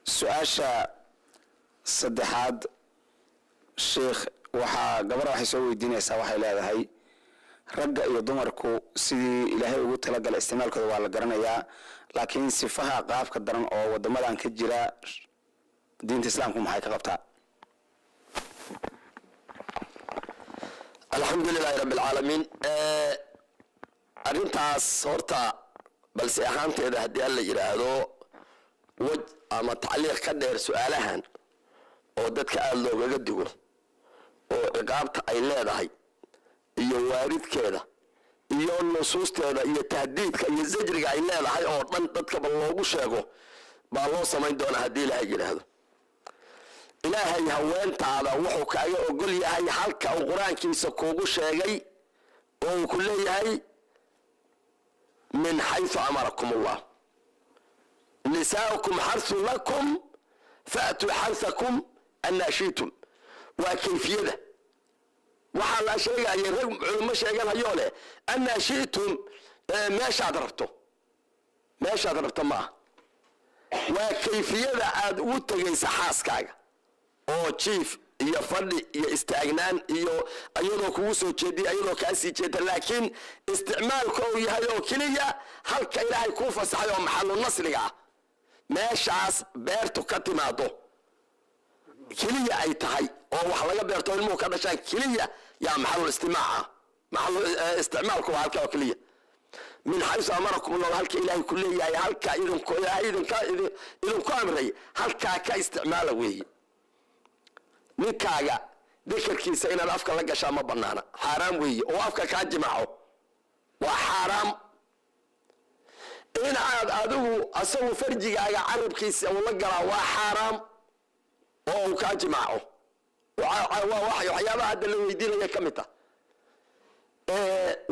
سؤاشا صدحاد الشيخ وحا قبر waxay soo weydiinaysaa waxay leedahay ragga iyo dumarku sidii ilaahay ugu talagalay isticmaalkooda waa la garanayaa laakiin sifaha qaabka daran oo wadamadan ka jira diinta islaamku maxay ka qabtaa alxamdulillahi rabbil alamin arintaas horta balse ahaanteeda haddii alla yiraahdo waj ama tacliiq ka dheer su'aalahan oo dadka aad loogaga digo oo ciqaabta ay leedahay iyo waaridkeeda iyo nusuusteeda iyo tahdiidka iyo zajriga ay leedahay oo dhan dadka loogu sheego baa loo samayn doonaa haddii ilaahay yiraahdo ilaahay haweentaada wuxuu kaaga ogol yahay halka uu quraankiisa kuugu sheegay oo uu ku leeyahay min xaysu amarakum allah nisaa'ukum xarsun lakum fa'tu xarsakum anna shi'tum waa kayfiyada waxaa la sheegaya rag culimo sheeganayo leh anna shi'tum meeshaad rabto maaha waa kayfiyada aad ugu tagaysa xaaskaaga oo jiif iyo fadhi iyo istaagnaan iyo ayadoo kugu soo jeediy ayadoo kaa sii jeeda laakiin isticmaalku uu yahay oo keliya halka ilaahay kuu fasaxay oo maxallu nasriga ah meeshaas beertu ka timaado keliya ay tahay oo wax laga beerto ilmuhu ka dhashaan keliya yaa maxallu istimaaca maxallu isticmaalku waa halka oo keliya min xaysu amarakum allah halka ilaahay ku leeyahay halka idinku amray halkaa ka isticmaala weeye ninkaaga dakarkiisa inaad afka la gashaa ma banaana xaaraam weeye oo afka kaa jimaaco waa xaaraam in aad adigu asagu farjigaaga carabkiisa uu la galaa waa xaaraam oo uu kaa jimaaco waxyaabaha hadda la weydiinaya ka mid ah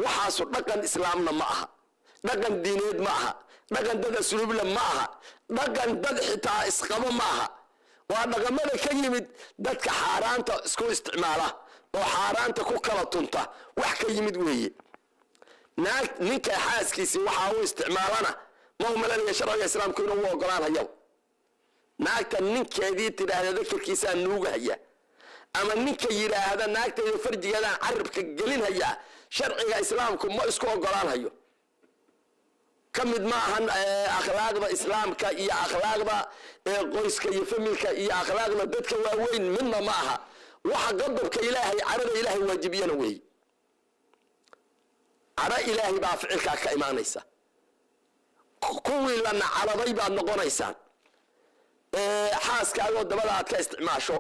waxaasu dhaqan islaamna ma aha dhaqan diineed ma aha dhaqan dad asluubla ma aha dhaqan dad xitaa isqabo ma aha waa dhaqamada ka yimid dadka xaaraanta isku isticmaala oo xaaraanta ku kala tunta wax ka yimid weeye ninka xaaskiisi waxa uu isticmaalana ma umalanaya sharciga islaamku inuu ogolaanayo naagta ninkeedii tiraahdo dakarkiisa nuugaya ama ninka yiraahdo naagteeda farjigeeda carabka gelinaya sharciga islaamku ma isku ogolaanayo kamid ma ahan akhlaaqda islaamka iyo akhlaaqda qoyska iyo familka iyo akhlaaqda dadka waaweyn midna ma aha waxa qadabka ilaahay carada ilaahay waajibiyana weey ara ilaahay baa ficilka ka imaanaysa kuwii lana caraday baad noqonaysaan xaaskaaga dabada aad ka isticmaasho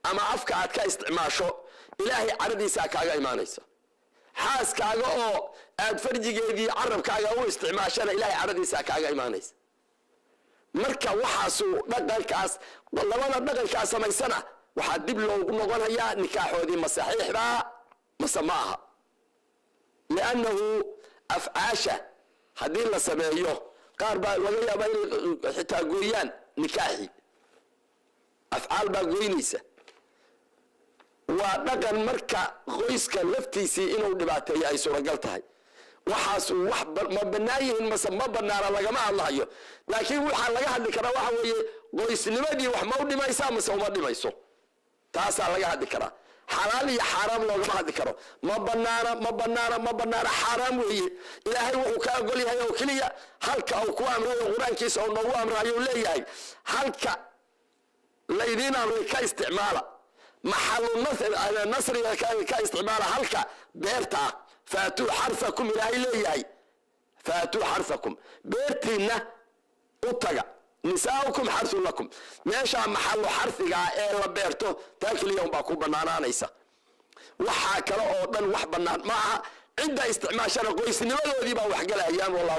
ama afka aad ka isticmaasho ilaahay caradiisa kaaga imaanaysa xaaskaaga oo aad farjigeedii carabkaaga u isticmaashana ilaahay caradiisa kaaga imaanaysa marka waxaasu dhaqankaas labada dhaqankaas samaysana waxaa dib loogu noqonayaa nikaaxoodii ma saxiixda mase ma aha liannahu afcaasha haddii la sameeyo qaar baa laga yaabaa inay xitaa gooyaan nikaaxi afcaal baa goynaysa waa dhaqan marka qoyska laftiisii inuu dhibaateeyo ay suuragal tahay waxaas wax ma banaayihiin mase ma banaana lagama hadlayo laakiin waxaa laga hadli karaa waxa weeye qoysnimadii wax ma u dhimaysaa mase uma dhimayso taasaa laga hadli karaa xalaal iyo xaaraam loogama hadli karo ma banaana xaaraam weeye ilaahay wuxuu ka ogol yahay oo keliya halka uu ku amrayo qur-aankiisa oo noogu amrayo leeyahay halka laydiin amray ka isticmaala محل النصر كاستعمال هلكا بيرتا فاتوا حرثكم إلى إلهي فاتوا حرثكم بيرتنا أطلع نساؤكم حرث لكم ماشا محل حرثك إلا بيرتو تاكل اليوم باكو بنانا نيسا وحاكرا أوضا وح بنان معها عند استعمال شرق ويسنما ذو ذيبا وحقا الأيام والله